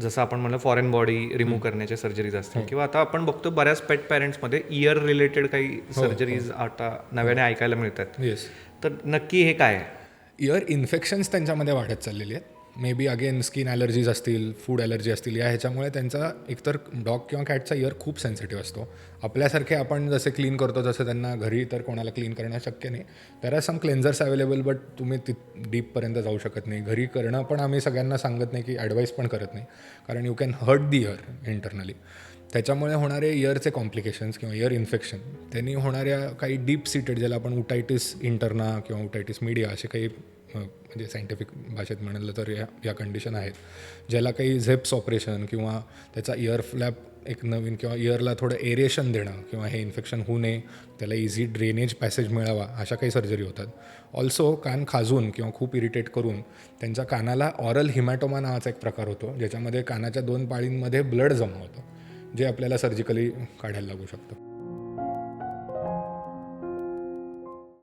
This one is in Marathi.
जसं आपण म्हणलं फॉरेन बॉडी रिमूव्ह करण्याच्या सर्जरीज असतील किंवा आता आपण बघतो बऱ्याच पेट पॅरेंट्समध्ये इयर रिलेटेड काही सर्जरीज आता नव्याने ऐकायला मिळतात. येस. तर नक्की हे काय आहे? इयर इन्फेक्शन्स त्यांच्यामध्ये वाढत चाललेली आहेत. May be again skin allergies असतील, फूड ॲलर्जी असतील, या ह्याच्यामुळे त्यांचा एकतर डॉग किंवा कॅटचा इयर खूप सेन्सिटिव्ह असतो. आपल्यासारखे आपण जसे क्लीन करतो तसं त्यांना घरी तर कोणाला क्लीन करणं शक्य नाही. There are some cleansers available, but तुम्ही डीपपर्यंत जाऊ शकत नाही. घरी करणं पण आम्ही सगळ्यांना सांगत नाही की ॲडवाईस पण करत नाही, कारण you can hurt the ear internally. त्याच्यामुळे होणारे इयरचे कॉम्प्लिकेशन्स किंवा इयर इन्फेक्शन, त्यांनी होणाऱ्या काही डीप सीटेड, ज्याला आपण उटायटिस इंटरना किंवा उटायटिस मीडिया असे काही म्हणजे सायंटिफिक भाषेत म्हणालं तर या कंडिशन आहेत, ज्याला काही झेप्स ऑपरेशन किंवा त्याचा इयर फ्लॅप एक नवीन किंवा इयरला थोडं एरेशन देणं किंवा हे इन्फेक्शन होऊ नये, त्याला इझी ड्रेनेज पॅसेज मिळावा, अशा काही सर्जरी होतात. ऑल्सो कान खाजून किंवा खूप इरिटेट करून त्यांच्या कानाला ऑरल हिमॅटोमा नावाचा एक प्रकार होतो, ज्याच्यामध्ये कानाच्या 2 पाळींमध्ये ब्लड जमा होतं, जे आपल्याला सर्जिकली काढायला लागू शकतं.